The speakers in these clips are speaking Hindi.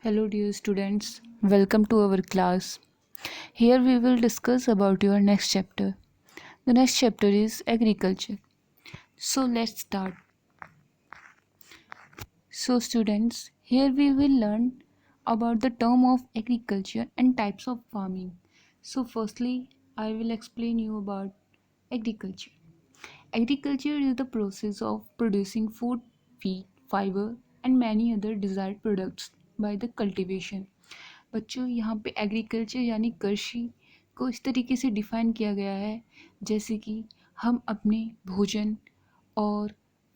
Hello dear students, welcome to our class. Here we will discuss about your next chapter. The next chapter is agriculture. So let's start. So students, here we will learn about the term of agriculture and types of farming. So firstly, I will explain you about agriculture. Agriculture is the process of producing food, feed, fiber and many other desired products by the cultivation. बच्चों यहाँ पे एग्रीकल्चर यानी कृषि को इस तरीके से डिफ़ाइन किया गया है जैसे कि हम अपने भोजन और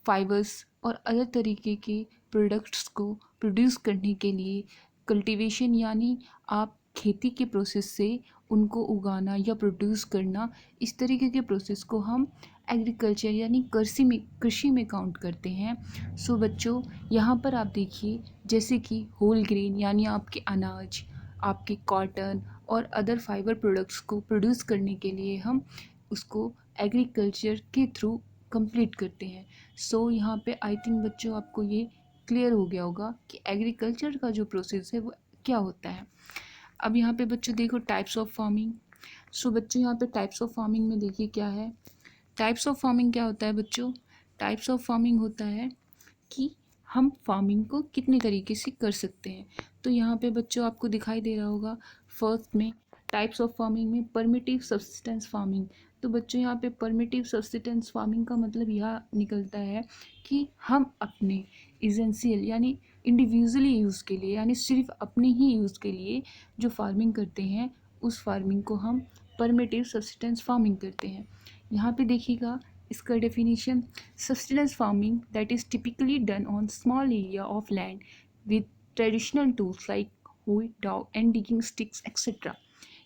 फाइबर्स और अदर तरीके के प्रोडक्ट्स को प्रोड्यूस करने के लिए कल्टीवेशन यानी आप खेती के प्रोसेस से उनको उगाना या प्रोड्यूस करना, इस तरीके के प्रोसेस को हम एग्रीकल्चर यानी कृषि में काउंट करते हैं। सो बच्चों यहाँ पर आप देखिए जैसे कि होल ग्रेन यानी आपके अनाज, आपके कॉटन और अदर फाइबर प्रोडक्ट्स को प्रोड्यूस करने के लिए हम उसको एग्रीकल्चर के थ्रू कंप्लीट करते हैं। सो यहाँ पे आई थिंक बच्चों आपको ये क्लियर हो गया होगा कि एग्रीकल्चर का जो प्रोसेस है वो क्या होता है। अब यहाँ पे बच्चों देखो टाइप्स ऑफ फार्मिंग। सो बच्चों यहाँ पे टाइप्स ऑफ फार्मिंग में देखिए क्या है। टाइप्स ऑफ फार्मिंग क्या होता है बच्चों? टाइप्स ऑफ फार्मिंग होता है कि हम फार्मिंग को कितने तरीके से कर सकते हैं। तो यहाँ पे बच्चों आपको दिखाई दे रहा होगा फर्स्ट में टाइप्स ऑफ फार्मिंग में परमिटिव सब्सिस्टेंस फार्मिंग। तो बच्चों यहाँ पे परमिटिव सब्सिस्टेंस फार्मिंग का मतलब यह निकलता है कि हम अपने इसेंशियल यानी इंडिविजुअली यूज़ के लिए यानी सिर्फ अपने ही यूज़ के लिए जो फार्मिंग करते हैं उस फार्मिंग को हम परमिटिव सब्सिस्टेंस फार्मिंग करते हैं। यहाँ पे देखिएगा इसका definition, sustenance farming that is typically done on small area of land with traditional tools like hoe, डाउ एंड डिगिंग स्टिक्स एक्सेट्रा।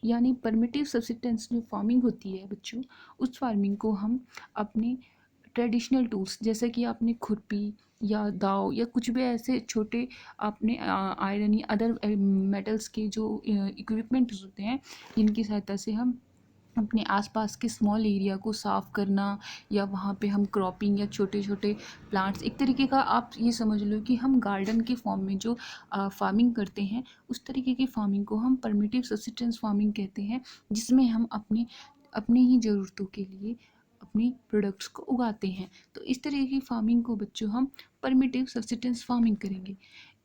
यानी परमिटिव सब्सिस्टेंस जो फार्मिंग होती है बच्चों, उस फार्मिंग को हम अपने ट्रेडिशनल टूल्स जैसे कि आपने खुरपी या दाव या कुछ भी ऐसे छोटे आपने आयरन या अदर मेटल्स के जो इक्विपमेंट्स होते हैं जिनकी सहायता से हम अपने आसपास के स्मॉल एरिया को साफ़ करना या वहाँ पे हम क्रॉपिंग या छोटे छोटे प्लांट्स, एक तरीके का आप ये समझ लो कि हम गार्डन के फॉर्म में जो फार्मिंग करते हैं उस तरीके की फार्मिंग को हम परमिटिव सब्सिस्टेंस फार्मिंग कहते हैं, जिसमें हम अपने अपने ही ज़रूरतों के लिए अपनी प्रोडक्ट्स को उगाते हैं। तो इस तरीके की फार्मिंग को बच्चों हम परमिटिव सब्सिस्टेंस फार्मिंग करेंगे।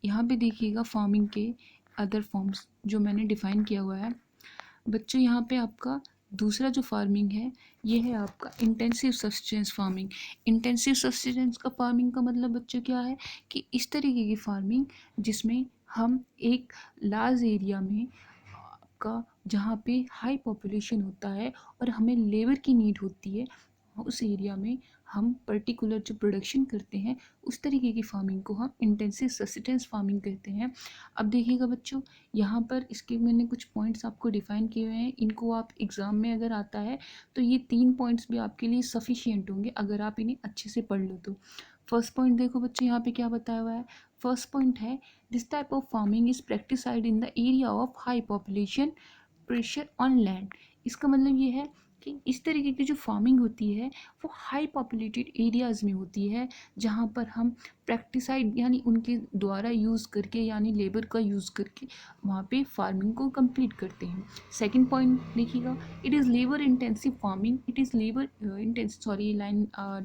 यहाँ पे देखिएगा फार्मिंग के अदर फॉर्म्स जो मैंने डिफ़ाइन किया हुआ है बच्चों। यहाँ पे आपका दूसरा जो फार्मिंग है ये है आपका intensive subsistence farming. Intensive subsistence का फार्मिंग का मतलब बच्चों क्या है कि इस तरीके की फार्मिंग जिसमें हम एक लार्ज एरिया में का जहाँ पे हाई पॉपुलेशन होता है और हमें लेबर की नीड होती है, उस एरिया में हम पर्टिकुलर जो प्रोडक्शन करते हैं उस तरीके की फार्मिंग को हम इंटेंसिव सब्सिस्टेंस फार्मिंग कहते हैं। अब देखिएगा बच्चों यहाँ पर इसके मैंने कुछ पॉइंट्स आपको डिफ़ाइन किए हुए हैं, इनको आप एग्ज़ाम में अगर आता है तो ये 3 पॉइंट्स भी आपके लिए सफिशिएंट होंगे अगर आप इन्हें अच्छे से पढ़ लो तो। फर्स्ट पॉइंट देखो बच्चों यहाँ पे क्या बताया हुआ है। फर्स्ट पॉइंट है this type of farming is practised in the area of high population pressure on land. इसका मतलब ये है कि इस तरीके की जो फार्मिंग होती है वो हाई पॉपुलेटेड एरियाज़ में होती है जहाँ पर हम प्रैक्टिसाइड यानी उनके द्वारा यूज़ करके यानी लेबर का यूज़ करके वहाँ पे फार्मिंग को कंप्लीट करते हैं। सेकंड पॉइंट देखिएगा, it is labour intensive farming. It is labour intense sorry line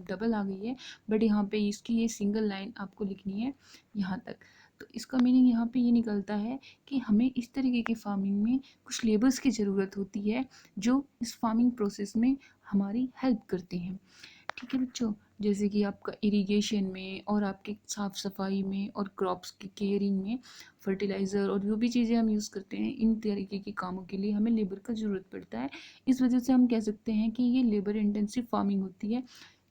double आ गई है बट यहाँ पे इसकी ये सिंगल लाइन आपको लिखनी है यहाँ तक। तो इसका मीनिंग यहाँ पे ये निकलता है कि हमें इस तरीके की फार्मिंग में कुछ लेबर्स की ज़रूरत होती है जो इस फार्मिंग प्रोसेस में हमारी हेल्प करते हैं। ठीक है बच्चों, जैसे कि आपका इरिगेशन में और आपके साफ़ सफाई में और क्रॉप्स की केयरिंग में फर्टिलाइज़र और जो भी चीज़ें हम यूज़ करते हैं इन तरीके के कामों के लिए हमें लेबर का ज़रूरत पड़ता है। इस वजह से हम कह सकते हैं कि ये लेबर इंटेंसिव फार्मिंग होती है।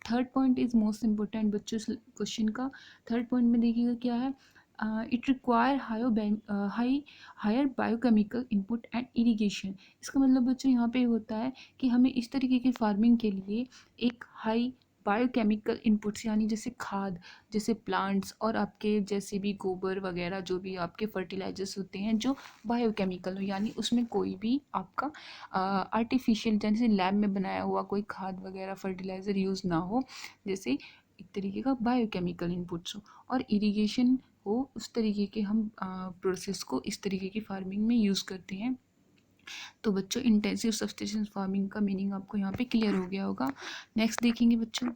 Third point is most important बच्चों इस क्वेश्चन का। थर्ड पॉइंट में देखिएगा क्या है, it require higher biochemical input and irrigation. इसका मतलब बच्चों यहाँ पे होता है कि हमें इस तरीके की फार्मिंग के लिए एक हाई बायोकेमिकल इनपुट्स यानी जैसे खाद, जैसे प्लांट्स और आपके जैसे भी गोबर वगैरह जो भी आपके फर्टिलाइजर्स होते हैं जो बायोकेमिकल हो यानी उसमें कोई भी आपका आर्टिफिशियल जैसे लैब में बनाया हुआ कोई खाद वगैरह फर्टिलाइज़र यूज़ ना हो, जैसे एक तरीके का बायोकेमिकल इनपुट्स हो। और इरिगेशन हो उस तरीके के हम प्रोसेस को इस तरीके की फार्मिंग में यूज़ करते हैं। तो बच्चों इंटेंसिव सब्सटेंस फार्मिंग का मीनिंग आपको यहाँ पे क्लियर हो गया होगा। नेक्स्ट देखेंगे बच्चों।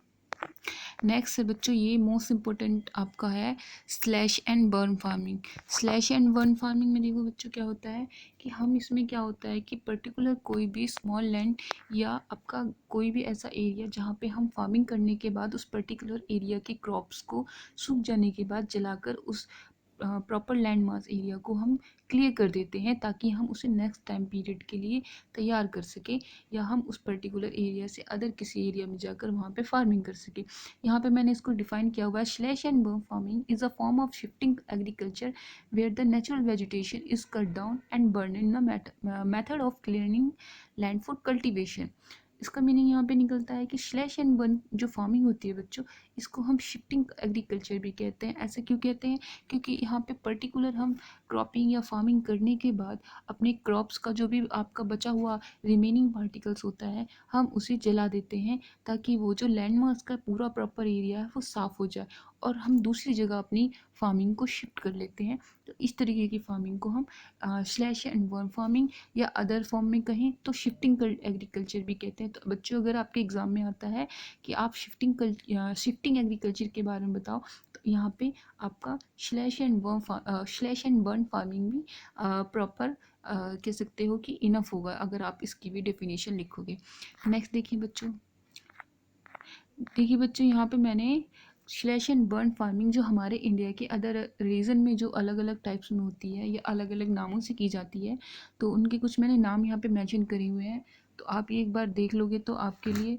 नेक्स्ट है बच्चों ये मोस्ट इम्पोर्टेंट आपका है slash and burn farming. Slash and burn farming में देखो बच्चों क्या होता है कि हम इसमें क्या होता है कि पर्टिकुलर कोई भी स्मॉल लैंड या आपका कोई भी ऐसा एरिया जहाँ पे हम फार्मिंग करने के बाद उस पर्टिकुलर एरिया के क्रॉप्स को सूख जाने के बाद जलाकर उस प्रॉपर लैंड मास एरिया को हम क्लियर कर देते हैं ताकि हम उसे नेक्स्ट टाइम पीरियड के लिए तैयार कर सकें या हम उस पर्टिकुलर एरिया से अदर किसी एरिया में जाकर वहाँ पे फार्मिंग कर सकें। यहाँ पे मैंने इसको डिफाइन किया हुआ है slash and burn farming is a form of shifting agriculture where the natural vegetation is cut down and burn in the method of clearing land for cultivation. इसका मीनिंग यहाँ पे निकलता है कि स्लैश एंड बर्न जो फार्मिंग होती है बच्चों, इसको हम शिफ्टिंग एग्रीकल्चर भी कहते हैं। ऐसे क्यों कहते हैं? क्योंकि यहाँ पे पर्टिकुलर हम क्रॉपिंग या फार्मिंग करने के बाद अपने क्रॉप्स का जो भी आपका बचा हुआ रिमेनिंग पार्टिकल्स होता है हम उसे जला देते हैं ताकि वो जो लैंड मास का पूरा प्रॉपर एरिया है वो साफ़ हो जाए और हम दूसरी जगह अपनी फार्मिंग को शिफ्ट कर लेते हैं। तो इस तरीके की फार्मिंग को हम स्लैश एंड बर्न फार्मिंग या अदर फॉर्म में कहें तो शिफ्टिंग एग्रीकल्चर भी कहते हैं। तो बच्चों अगर आपके एग्ज़ाम में आता है कि आप शिफ्टिंग एग्रीकल्चर के बारे में बताओ तो यहाँ पे आपका स्लैश एंड बर्न फार्मिंग भी प्रॉपर कह सकते हो कि इनफ होगा अगर आप इसकी भी डेफिनेशन लिखोगे। नेक्स्ट देखिए बच्चों यहाँ पे मैंने स्लैश एंड बर्न फार्मिंग जो हमारे इंडिया के अदर रीजन में जो अलग अलग टाइप्स में होती है या अलग अलग नामों से की जाती है तो उनके कुछ मैंने नाम यहाँ पे मेंशन करे हुए हैं। तो आप ये एक बार देख लोगे तो आपके लिए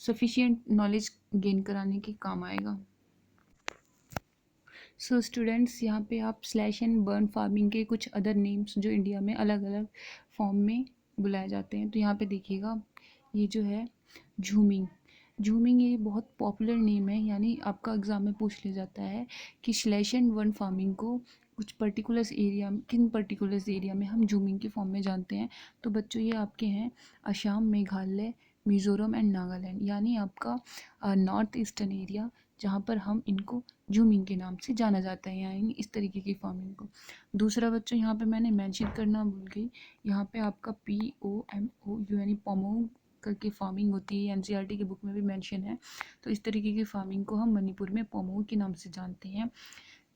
सफिशिएंट नॉलेज गेन कराने के काम आएगा। सो स्टूडेंट्स यहाँ पे आप स्लैश एंड बर्न फार्मिंग के कुछ अदर नेम्स जो इंडिया में अलग अलग फॉर्म में बुलाए जाते हैं। तो यहाँ पे देखिएगा ये जो है झूमिंग। झूमिंग ये बहुत पॉपुलर नेम है, यानी आपका एग्ज़ाम में पूछ लिया जाता है कि स्लैश एंड बर्न फार्मिंग को कुछ पर्टिकुलर्स एरिया में किन पर्टिकुलर्स एरिया में हम झूमिंग के फॉर्म में जानते हैं। तो बच्चों ये आपके हैं असम, मेघालय, मिज़ोरम एंड नागालैंड, यानी आपका नॉर्थ ईस्टर्न एरिया जहाँ पर हम इनको झूमिंग के नाम से जाना जाता है, यानी इस तरीके की फार्मिंग को। दूसरा बच्चों यहाँ पे मैंने मेंशन करना भूल गई, यहाँ पे आपका POMOU यानी पोमो करके फार्मिंग होती है, NCERT की बुक में भी मेंशन है। तो इस तरीके की फार्मिंग को हम मणिपुर में पोमो के नाम से जानते हैं।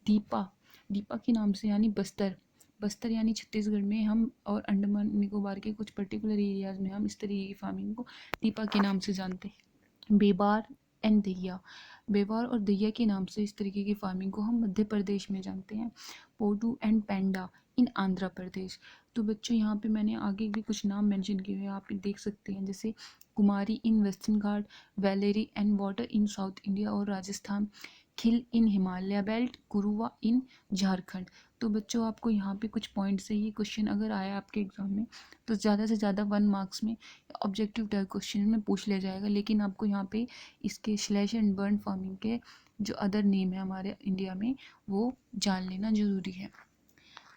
दीपा दीपा के नाम से यानी बस्तर यानी छत्तीसगढ़ में हम और अंडमान निकोबार के कुछ पर्टिकुलर एरियाज में हम इस तरीके की फार्मिंग को दीपा के नाम से जानते हैं। बेबार एंड दहिया बेवार और दहिया के नाम से इस तरीके की फार्मिंग को हम मध्य प्रदेश में जानते हैं। पोडू एंड पेंडा इन आंध्र प्रदेश। तो बच्चों यहाँ पे मैंने आगे भी कुछ नाम मेंशन किए हुए हैं, आप देख सकते हैं, जैसे Kumari in Western Ghat, Valre and water in South India और Rajasthan, Khil in Himalaya belt, Kuruwa in Jharkhand. तो बच्चों आपको यहाँ पे कुछ पॉइंट से ये क्वेश्चन अगर आया आपके एग्जाम में तो ज़्यादा से ज़्यादा 1 मार्क्स में ऑब्जेक्टिव टाइप क्वेश्चन में पूछ लिया जाएगा, लेकिन आपको यहाँ पे इसके स्लैश एंड बर्न फार्मिंग के जो अदर नेम है हमारे इंडिया में वो जान लेना ज़रूरी है।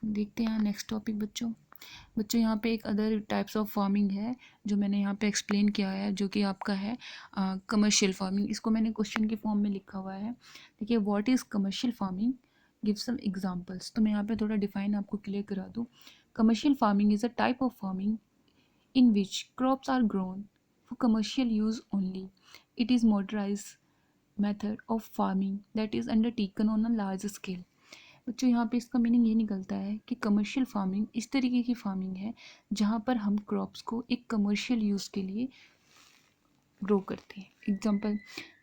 देखते हैं नेक्स्ट टॉपिक बच्चों यहाँ पे एक अदर टाइप्स ऑफ फार्मिंग है जो मैंने यहाँ पे एक्सप्लेन किया है, जो कि आपका है कमर्शियल फार्मिंग। इसको मैंने क्वेश्चन के फॉर्म में लिखा हुआ है। देखिए what is commercial farming, give some examples. तो मैं यहाँ पे थोड़ा डिफाइन आपको क्लियर करा दूँ। Commercial farming is a type of farming in which crops are grown for commercial use only. It is motorized method of farming that is undertaken on a large scale. बच्चों यहाँ पे इसका मीनिंग ये निकलता है कि कमर्शियल फार्मिंग इस तरीके की फार्मिंग है जहाँ पर हम क्रॉप्स को एक कमर्शियल यूज़ के लिए ग्रो करते हैं। एग्जांपल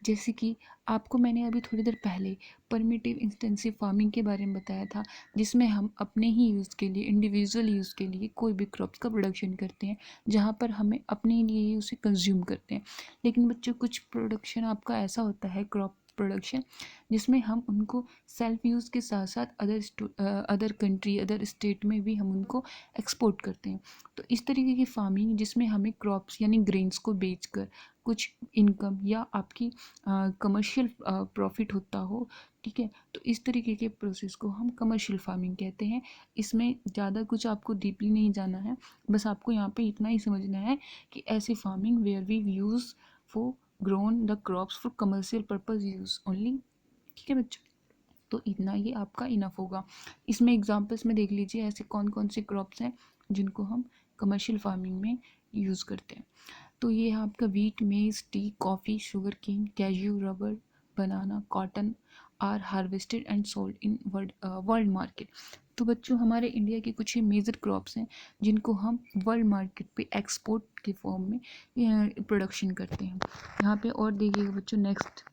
जैसे कि आपको मैंने अभी थोड़ी देर पहले परमिटिव इंटेंसिव फार्मिंग के बारे में बताया था, जिसमें हम अपने ही यूज़ के लिए इंडिविजुअल यूज़ के लिए कोई भी क्रॉप्स का प्रोडक्शन करते हैं जहाँ पर हमें अपने लिए ही उसे कंज्यूम करते हैं। लेकिन बच्चों कुछ प्रोडक्शन आपका ऐसा होता है क्रॉप प्रोडक्शन जिसमें हम उनको सेल्फ यूज़ के साथ साथ अदर कंट्री अदर स्टेट में भी हम उनको एक्सपोर्ट करते हैं। तो इस तरीके की फार्मिंग जिसमें हमें क्रॉप्स यानी ग्रेन्स को बेचकर कुछ इनकम या आपकी कमर्शियल प्रॉफिट होता हो, ठीक है, तो इस तरीके के प्रोसेस को हम कमर्शियल फार्मिंग कहते हैं। इसमें ज़्यादा कुछ आपको डीपली नहीं जाना है, बस आपको यहाँ पे इतना ही समझना है कि ऐसी farming where we use for grown the crops for commercial purpose use only. ठीक है बच्चों। तो इतना ये आपका इनफ होगा। इसमें एग्जांपल्स में देख लीजिए ऐसे कौन कौन से क्रॉप्स हैं जिनको हम कमर्शियल फार्मिंग में यूज़ करते हैं। तो ये है आपका wheat, maize, tea, coffee, sugar cane, cashew, rubber, banana, cotton are harvested and sold in world market. तो बच्चों हमारे इंडिया के कुछ ही मेजर क्रॉप्स हैं जिनको हम वर्ल्ड मार्केट पे एक्सपोर्ट के फॉर्म में प्रोडक्शन करते हैं। यहाँ पे और देखिएगा बच्चों नेक्स्ट,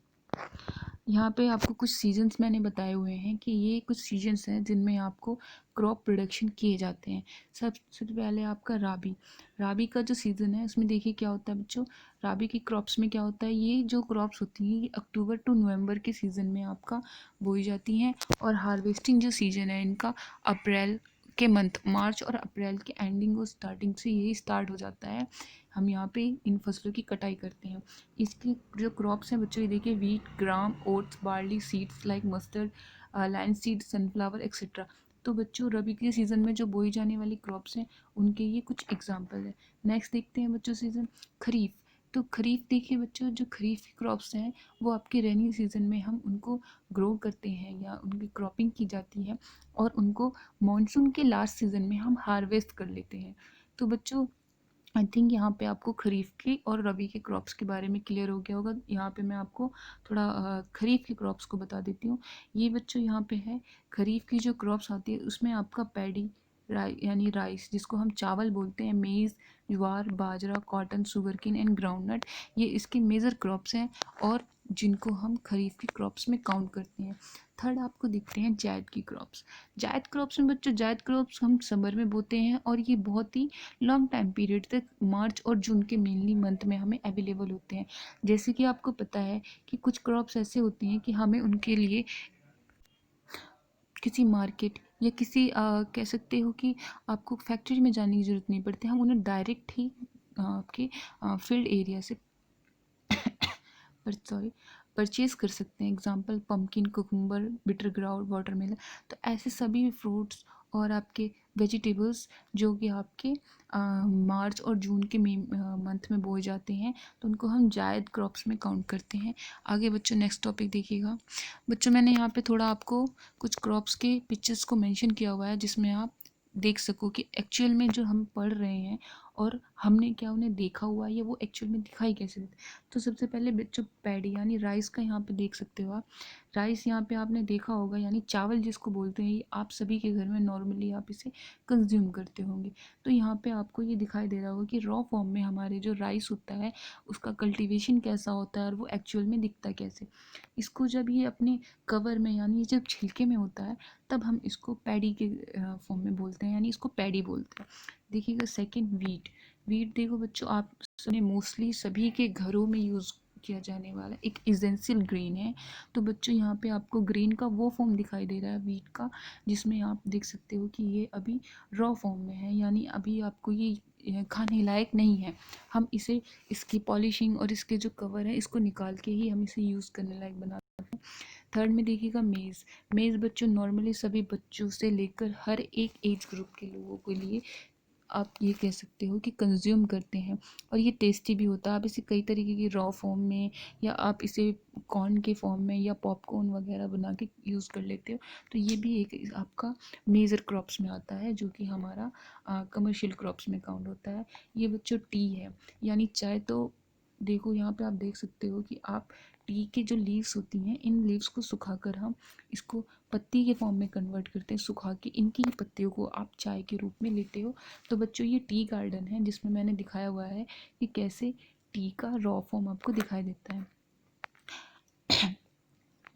यहाँ पे आपको कुछ सीजन्स मैंने बताए हुए हैं कि ये कुछ सीजन्स हैं जिनमें आपको क्रॉप प्रोडक्शन किए जाते हैं। सबसे पहले आपका राबी। राबी का जो सीज़न है उसमें देखिए क्या होता है बच्चों, राबी की क्रॉप्स में क्या होता है, ये जो क्रॉप्स होती हैं ये अक्टूबर टू नवंबर के सीज़न में आपका बोई जाती हैं और हार्वेस्टिंग जो सीज़न है इनका अप्रैल के मंथ, मार्च और अप्रैल के एंडिंग और स्टार्टिंग से यही स्टार्ट हो जाता है। हम यहाँ पे इन फसलों की कटाई करते हैं। इसकी जो क्रॉप्स हैं बच्चों ये देखिए, wheat, gram, oats, barley, seeds like mustard, linseed, sunflower etcetera. तो बच्चों रबी के सीज़न में जो बोई जाने वाली क्रॉप्स हैं उनके ये कुछ एग्जाम्पल है। नेक्स्ट देखते हैं बच्चों सीज़न खरीफ। तो खरीफ देखिए बच्चों, जो खरीफ की क्रॉप्स हैं वो आपके रेनी सीज़न में हम उनको ग्रो करते हैं या उनकी क्रॉपिंग की जाती है और उनको मानसून के लास्ट सीज़न में हम हार्वेस्ट कर लेते हैं। तो बच्चों आई थिंक यहाँ पे आपको खरीफ की और रबी के क्रॉप्स के बारे में क्लियर हो गया होगा। यहाँ पे मैं आपको थोड़ा खरीफ के क्रॉप्स को बता देती हूँ। ये बच्चों यहाँ पे है खरीफ की जो क्रॉप्स आती है उसमें आपका पैडी यानी राइस जिसको हम चावल बोलते हैं, मेज़, ज्वार, बाजरा, कॉटन, शुगरकेन एंड ग्राउंडनट, ये इसके मेजर क्रॉप्स हैं और जिनको हम खरीफ की क्रॉप्स में काउंट करते हैं। थर्ड आपको दिखते हैं जायद की क्रॉप्स। जायद क्रॉप्स में बच्चों, जायद क्रॉप्स हम समर में बोते हैं और ये बहुत ही लॉन्ग टाइम पीरियड तक मार्च और जून के मेनली मंथ में हमें अवेलेबल होते हैं। जैसे कि आपको पता है कि कुछ क्रॉप्स ऐसे होते हैं कि हमें उनके लिए किसी मार्केट या किसी कह सकते हो कि आपको फैक्ट्री में जाने की ज़रूरत नहीं पड़ती, हम उन्हें डायरेक्ट ही आपके फील्ड एरिया से परचेज़ कर सकते हैं। Example pumpkin, cucumber, bitter ground, watermelon. तो ऐसे सभी फ्रूट्स और आपके वेजिटेबल्स जो कि आपके मार्च और जून के मंथ में बोए जाते हैं तो उनको हम जायद क्रॉप्स में काउंट करते हैं। आगे बच्चों नेक्स्ट टॉपिक देखिएगा। बच्चों मैंने यहाँ पे थोड़ा आपको कुछ क्रॉप्स के पिक्चर्स को मेंशन किया हुआ है जिसमें आप देख सको कि एक्चुअल में जो हम पढ़ रहे हैं और हमने क्या उन्हें देखा हुआ है या वो एक्चुअल में दिखाई कैसे देते। तो सबसे पहले बच्चों पैडी यानी राइस का यहाँ पे देख सकते हो आप। राइस यहाँ पे आपने देखा होगा यानी चावल जिसको बोलते हैं, ये आप सभी के घर में नॉर्मली आप इसे कंज्यूम करते होंगे। तो यहाँ पे आपको ये दिखाई दे रहा होगा कि रॉ फॉर्म में हमारे जो राइस होता है उसका कल्टिवेशन कैसा होता है और वो एक्चुअल में दिखता कैसे। इसको जब ये अपने कवर में यानी जब छिलके में होता है तब हम इसको पैडी के फॉर्म में बोलते हैं यानी इसको पैडी बोलते हैं। देखिएगा सेकंड वीट। वीट देखो बच्चों, आप सुने मोस्टली सभी के घरों में यूज़ किया जाने वाला एक इसेंशियल ग्रेन है। तो बच्चों यहाँ पे आपको ग्रेन का वो फॉर्म दिखाई दे रहा है वीट का जिसमें आप देख सकते हो कि ये अभी रॉ फॉर्म में है यानी अभी आपको ये खाने लायक नहीं है। हम इसे इसकी पॉलिशिंग और इसके जो कवर है इसको निकाल के ही हम इसे यूज़ करने लायक बनाते हैं। थर्ड में देखिएगा मेज़। मेज़ बच्चों नॉर्मली सभी बच्चों से लेकर हर एक एज ग्रुप के लोगों के लिए आप ये कह सकते हो कि कंज्यूम करते हैं और ये टेस्टी भी होता है। आप इसे कई तरीके की रॉ फॉर्म में या आप इसे कॉर्न के फॉर्म में या पॉपकॉर्न वगैरह बना के यूज़ कर लेते हो। तो ये भी एक आपका मेजर क्रॉप्स में आता है जो कि हमारा कमर्शियल क्रॉप्स में काउंट होता है। ये बच्चों टी है यानी चाय। तो देखो यहाँ पे आप देख सकते हो कि आप टी के जो लीव्स होती हैं इन लीव्स को सुखाकर हम इसको पत्ती के फॉर्म में कन्वर्ट करते हैं। सुखा के इनकी ही पत्तियों को आप चाय के रूप में लेते हो। तो बच्चों ये टी गार्डन है जिसमें मैंने दिखाया हुआ है कि कैसे टी का रॉ फॉर्म आपको दिखाई देता है।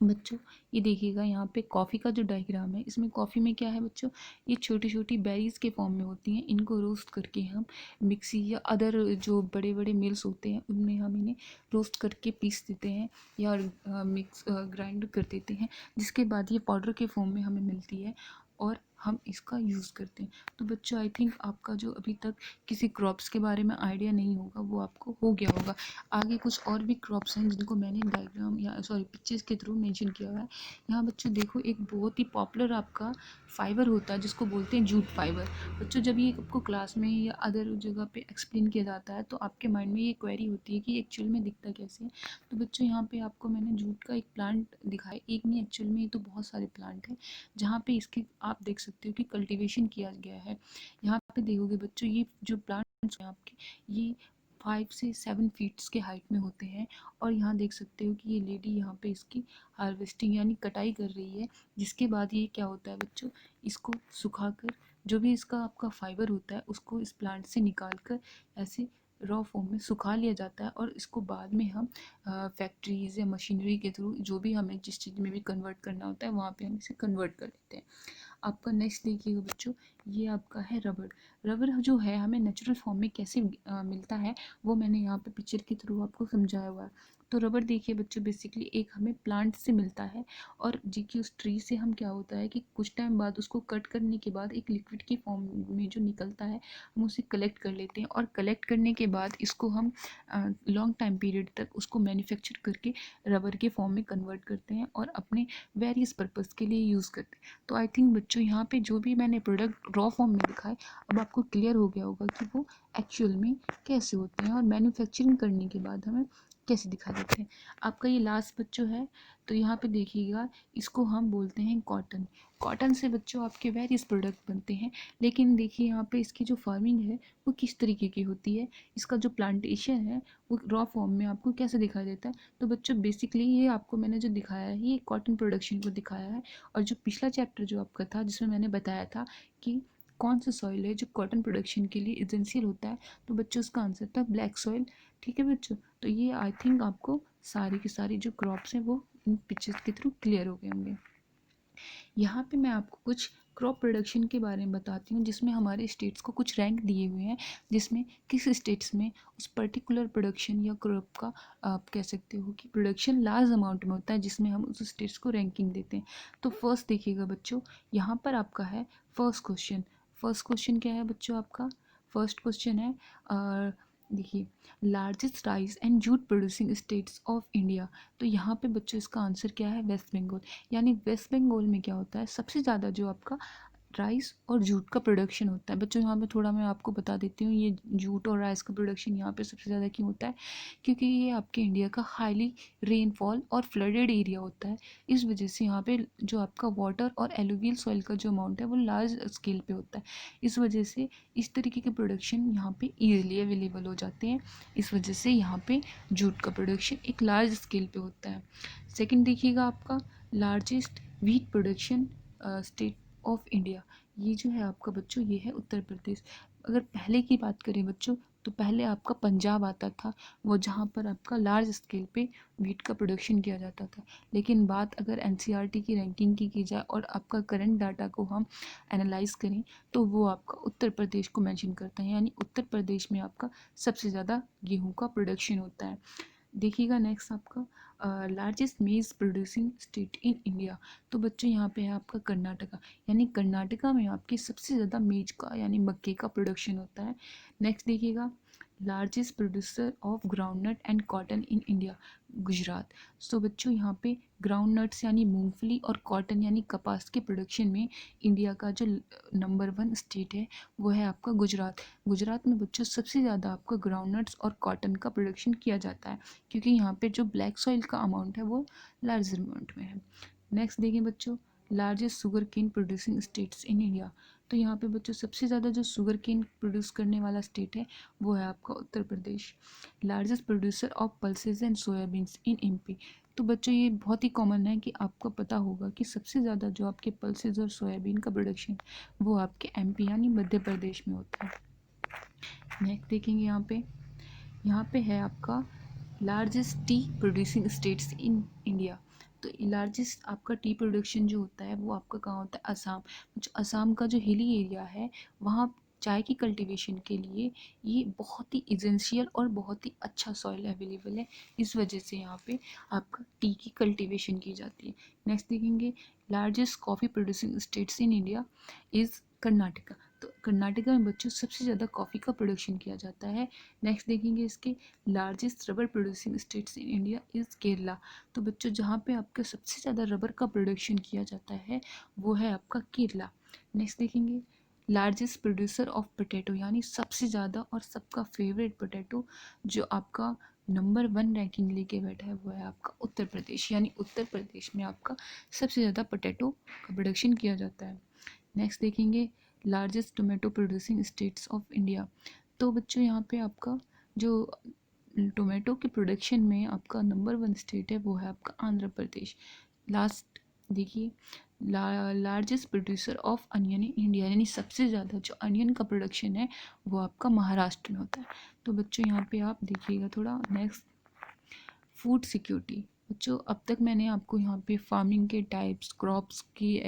बच्चों ये देखिएगा यहाँ पे कॉफ़ी का जो डायग्राम है, इसमें कॉफ़ी में क्या है बच्चों, ये छोटी छोटी बेरीज़ के फॉर्म में होती हैं। इनको रोस्ट करके हम मिक्सी या अदर जो बड़े बड़े मिल्स होते हैं उनमें हम इन्हें रोस्ट करके पीस देते हैं या मिक्स ग्राइंड कर देते हैं जिसके बाद ये पाउडर के फॉर्म में हमें मिलती है और हम इसका यूज़ करते हैं। तो बच्चों आई थिंक आपका जो अभी तक किसी क्रॉप्स के बारे में आइडिया नहीं होगा वो आपको हो गया होगा। आगे कुछ और भी क्रॉप्स हैं जिनको मैंने डायग्राम या सॉरी पिक्चर्स के थ्रू मेंशन किया हुआ है। यहाँ बच्चों देखो, एक बहुत ही पॉपुलर आपका फाइबर होता है जिसको बोलते हैं जूट फाइबर। बच्चों जब ये आपको क्लास में या अदर जगह पे एक्सप्लेन किया जाता है तो आपके माइंड में ये क्वेरी होती है कि एक्चुअल में दिखता कैसे है। तो बच्चों यहाँ पे आपको मैंने जूट का एक प्लांट दिखाया, एक नहीं एक्चुअल में ये तो बहुत सारे प्लांट हैं जहाँ पे इसकी आप देख सकते हो कि कल्टीवेशन किया गया है। यहाँ पे देखोगे बच्चों, ये जो प्लांट्स हैं आपके, ये 5 से 7 फीट्स के हाइट में होते हैं। और यहाँ देख सकते हो कि ये लेडी यहाँ पे इसकी हार्वेस्टिंग यानी कटाई कर रही है। जिसके बाद ये क्या होता है बच्चों, इसको सुखाकर जो भी इसका आपका फाइबर होता है उसको इस प्लांट से निकाल कर ऐसे रॉ फॉर्म में सुखा लिया जाता है। और इसको बाद में हम फैक्ट्रीज़ या मशीनरी के थ्रू जो भी हमें जिस चीज़ में भी कन्वर्ट करना होता है वहाँ पे हम इसे कन्वर्ट कर लेते हैं। आपका नेक्स्ट देखिएगा बच्चों, ये आपका है रबड़। रबड़ जो है हमें नेचुरल फॉर्म में कैसे मिलता है वो मैंने यहाँ पे पिक्चर के थ्रू आपको समझाया हुआ है। तो रबड़ देखिए बच्चों, बेसिकली एक हमें प्लांट से मिलता है। और जी की उस ट्री से हम क्या होता है कि कुछ टाइम बाद उसको कट करने के बाद एक लिक्विड की फॉर्म में जो निकलता है हम उसे कलेक्ट कर लेते हैं। और कलेक्ट करने के बाद इसको हम लॉन्ग टाइम पीरियड तक उसको मैन्युफैक्चर करके रबर के फॉर्म में कन्वर्ट करते हैं और अपने वेरियस पर्पज़ के लिए यूज़ करते हैं। तो आई थिंक बच्चों यहाँ पे जो भी मैंने प्रोडक्ट रॉ फॉर्म में दिखाए अब आपको क्लियर हो गया होगा कि वो एक्चुअल में कैसे होते हैं और मैन्युफैक्चरिंग करने के बाद हमें कैसे दिखा देते हैं। आपका ये लास्ट बच्चों है, तो यहाँ पे देखिएगा, इसको हम बोलते हैं कॉटन। कॉटन से बच्चों आपके वेरियस प्रोडक्ट बनते हैं। लेकिन देखिए यहाँ पे इसकी जो फार्मिंग है वो किस तरीके की होती है, इसका जो प्लांटेशन है वो रॉ फॉर्म में आपको कैसे दिखाई देता है। तो बच्चों बेसिकली ये आपको मैंने जो दिखाया है ये कॉटन प्रोडक्शन को दिखाया है। और जो पिछला चैप्टर जो आपका था जिसमें मैंने बताया था कि कौन सा सॉइल है जो कॉटन प्रोडक्शन के लिए एसेंशियल होता है, तो बच्चों उसका आंसर था ब्लैक सॉइल। ठीक है बच्चों, तो ये आई थिंक आपको सारी की सारी जो क्रॉप्स हैं वो इन पिक्चर्स के थ्रू क्लियर हो गए होंगे। यहाँ पे मैं आपको कुछ क्रॉप प्रोडक्शन के बारे में बताती हूँ जिसमें हमारे स्टेट्स को कुछ रैंक दिए हुए हैं, जिसमें किस स्टेट्स में उस पर्टिकुलर प्रोडक्शन या क्रॉप का आप कह सकते हो कि प्रोडक्शन लार्ज अमाउंट में होता है, जिसमें हम उस स्टेट्स को रैंकिंग देते हैं। तो फर्स्ट देखिएगा बच्चों, यहाँ पर आपका है फर्स्ट क्वेश्चन। फर्स्ट क्वेश्चन क्या है बच्चों आपका, फर्स्ट क्वेश्चन है देखिए, largest rice and jute producing states of India. तो यहाँ पे बच्चों इसका आंसर क्या है, वेस्ट बंगाल। यानी वेस्ट बंगाल में क्या होता है, सबसे ज़्यादा जो आपका राइस और जूट का प्रोडक्शन होता है। बच्चों यहाँ पे थोड़ा मैं आपको बता देती हूँ, ये जूट और राइस का प्रोडक्शन यहाँ पे सबसे ज़्यादा क्यों होता है, क्योंकि ये आपके इंडिया का हाईली रेनफॉल और फ्लडेड एरिया होता है। इस वजह से यहाँ पे जो आपका वाटर और एलुवियल सॉइल का जो अमाउंट है वो लार्ज स्केल पे होता है। इस वजह से इस तरीके के प्रोडक्शन यहाँ पे ईजिली अवेलेबल हो जाते हैं। इस वजह से यहाँ पे जूट का प्रोडक्शन एक लार्ज स्केल पे होता है। सेकंड देखिएगा आपका, largest wheat production state of India. ये जो है आपका बच्चों ये है उत्तर प्रदेश। अगर पहले की बात करें बच्चों तो पहले आपका पंजाब आता था, वो जहाँ पर आपका लार्ज स्केल पे वीट का प्रोडक्शन किया जाता था। लेकिन बात अगर एनसीईआरटी की रैंकिंग की जाए और आपका करंट डाटा को हम एनालाइज करें तो वो आपका उत्तर प्रदेश को मेंशन करता है। यानी उत्तर प्रदेश में आपका सबसे ज़्यादा गेहूँ का प्रोडक्शन होता है। देखिएगा नेक्स्ट आपका लार्जेस्ट मेज प्रोड्यूसिंग स्टेट इन इंडिया। तो बच्चों यहाँ पे है आपका कर्नाटका। यानी कर्नाटका में आपके सबसे ज़्यादा मेज का यानी मक्के का प्रोडक्शन होता है। नेक्स्ट देखिएगा, largest producer of groundnut and cotton in India, Gujarat. So बच्चों यहाँ पे ग्राउंड नट्स यानी मूंगफली और कॉटन यानी कपास के प्रोडक्शन में इंडिया का जो नंबर 1 स्टेट है वो है आपका गुजरात। गुजरात में बच्चों सबसे ज़्यादा आपका ग्राउंड नट्स और कॉटन का प्रोडक्शन किया जाता है, क्योंकि यहाँ पे जो ब्लैक सॉइल का अमाउंट है वो लार्ज अमाउंट में है। नेक्स्ट देखिए बच्चों, largest sugar cane producing states in India. तो यहाँ पे बच्चों सबसे ज़्यादा जो शुगर केन प्रोड्यूस करने वाला स्टेट है वो है आपका Uttar Pradesh. Largest producer of pulses and soybeans in MP. तो बच्चों ये बहुत ही कॉमन है कि आपको पता होगा कि सबसे ज़्यादा जो आपके पल्सेज और सोयाबीन का प्रोडक्शन वो आपके एमपी यानी मध्य प्रदेश में होता है। नेक्स्ट देखेंगे यहाँ पे है आपका largest T producing states in India. तो लार्जेस्ट आपका टी प्रोडक्शन जो होता है वो आपका कहाँ होता है, असम। जो असम का जो हिली एरिया है वहाँ चाय की कल्टीवेशन के लिए ये बहुत ही इसेंशियल और बहुत ही अच्छा सॉइल अवेलेबल है, इस वजह से यहाँ पे आपका टी की कल्टीवेशन की जाती है। नेक्स्ट देखेंगे, largest coffee producing states in India is Karnataka. तो कर्नाटका में बच्चों सबसे ज़्यादा कॉफ़ी का प्रोडक्शन किया जाता है। नेक्स्ट देखेंगे इसके, largest rubber producing states in India is Kerala. तो बच्चों जहाँ पे आपका सबसे ज़्यादा रबर का प्रोडक्शन किया जाता है वो है आपका केरला। नेक्स्ट देखेंगे, लार्जेस्ट प्रोड्यूसर ऑफ पोटैटो, यानी सबसे ज़्यादा और सबका फेवरेट पोटैटो जो आपका नंबर 1 रैंकिंग लेके बैठा है वो है आपका उत्तर प्रदेश, यानी उत्तर प्रदेश में आपका सबसे ज़्यादा पोटैटो का प्रोडक्शन किया जाता है। नेक्स्ट देखेंगे, largest tomato producing states of India. तो बच्चों यहाँ पे आपका जो टोमेटो के प्रोडक्शन में आपका नंबर 1 स्टेट है वो है आपका आंध्र प्रदेश। लास्ट देखिए, largest producer of onion in India, यानी सबसे ज़्यादा जो अनियन का प्रोडक्शन है वो आपका महाराष्ट्र में होता है। तो बच्चों यहाँ पे आप देखिएगा थोड़ा। Next, food security. बच्चों अब तक मैंने आपको यहाँ पे फार्मिंग के टाइप्स, क्रॉप्स की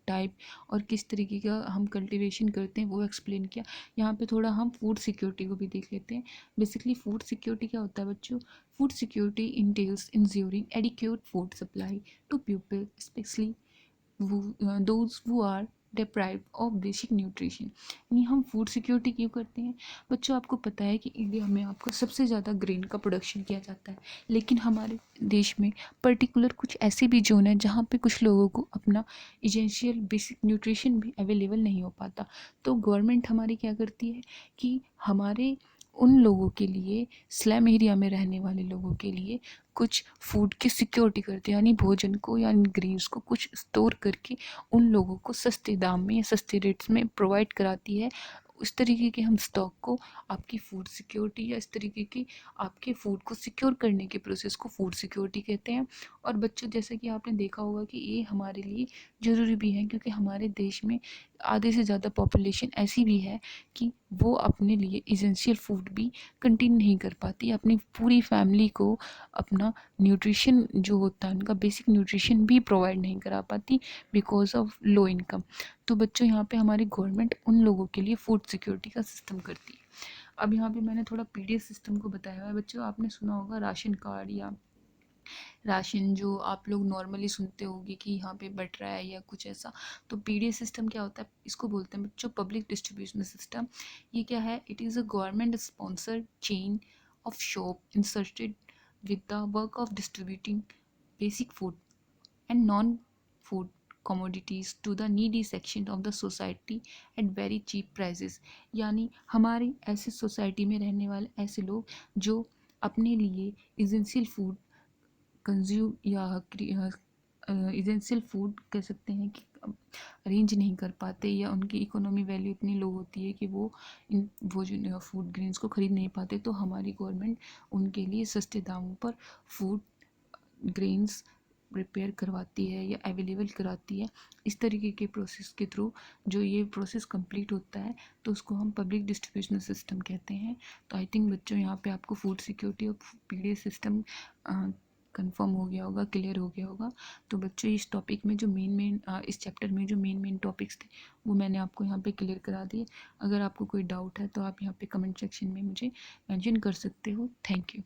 टाइप और किस तरीके का हम कल्टीवेशन करते हैं वो एक्सप्लेन किया। यहाँ पे थोड़ा हम फूड सिक्योरिटी को भी देख लेते हैं। बेसिकली फूड सिक्योरिटी क्या होता है बच्चों? Food security entails ensuring adequate food supply to people specially those who are deprived of basic nutrition। यानी हम फूड सिक्योरिटी क्यों करते हैं बच्चों? आपको पता है कि इंडिया में आपको सबसे ज़्यादा ग्रेन का प्रोडक्शन किया जाता है, लेकिन हमारे देश में पर्टिकुलर कुछ ऐसे भी जोन है जहाँ पे कुछ लोगों को अपना इसेंशियल बेसिक न्यूट्रिशन भी अवेलेबल नहीं हो पाता। तो गवर्नमेंट हमारी क्या करती है कि हमारे उन लोगों के लिए, स्लम एरिया में रहने वाले लोगों के लिए कुछ फूड की सिक्योरिटी करते हैं, यानी भोजन को या ग्रेन्स को कुछ स्टोर करके उन लोगों को सस्ते दाम में या सस्ते रेट्स में प्रोवाइड कराती है। इस तरीके के हम स्टॉक को, आपकी फूड सिक्योरिटी या इस तरीके की आपके फूड को सिक्योर करने के प्रोसेस को फूड सिक्योरिटी कहते हैं। और बच्चों जैसे कि आपने देखा होगा कि ये हमारे लिए ज़रूरी भी है, क्योंकि हमारे देश में आधे से ज़्यादा पॉपुलेशन ऐसी भी है कि वो अपने लिए इसेंशियल फूड भी कंटेन नहीं कर पाती, अपनी पूरी फैमिली को अपना न्यूट्रिशन जो होता है उनका बेसिक न्यूट्रिशन भी प्रोवाइड नहीं करा पाती बिकॉज ऑफ लो इनकम। तो बच्चों यहाँ पे हमारी गवर्नमेंट उन लोगों के लिए फूड सिक्योरिटी का सिस्टम करती है। अब यहाँ पे मैंने थोड़ा पीडीएस सिस्टम को बताया हुआ है बच्चों। आपने सुना होगा राशन कार्ड या राशन जो आप लोग नॉर्मली सुनते होंगे कि यहाँ पे बट रहा है या कुछ ऐसा। तो पीडीएस सिस्टम क्या होता है? इसको बोलते हैं बच्चों पब्लिक डिस्ट्रीब्यूशन सिस्टम। ये क्या है? It is a government sponsored chain of shop inserted with the work of distributing basic food and non-food commodities to the needy section of the society at very cheap prices। यानी हमारी ऐसे सोसाइटी में रहने वाले ऐसे लोग जो अपने लिए इसेंशियल फूड कंज्यूम या इसेंशियल फूड कह सकते हैं कि अरेंज नहीं कर पाते, या उनकी इकोनॉमी वैल्यू इतनी लो होती है कि वो इन भोजन फूड ग्रेन्स को ख़रीद नहीं पाते। तो हमारी गवर्नमेंट उनके लिए सस्ते दामों पर फूड ग्रेन्स प्रिपेयर करवाती है या अवेलेबल कराती है। इस तरीके के प्रोसेस के थ्रू जो ये प्रोसेस कंप्लीट होता है तो उसको हम पब्लिक डिस्ट्रीब्यूशन सिस्टम कहते हैं। तो आई थिंक बच्चों यहाँ पे आपको फूड सिक्योरिटी और पीडीएस सिस्टम कंफर्म हो गया होगा, क्लियर हो गया होगा। तो बच्चों इस टॉपिक में जो मेन इस चैप्टर में जो मेन टॉपिक्स थे वो मैंने आपको यहाँ पे क्लियर करा दिए। अगर आपको कोई डाउट है तो आप यहाँ पे कमेंट सेक्शन में मुझे मेंशन कर सकते हो। Thank you.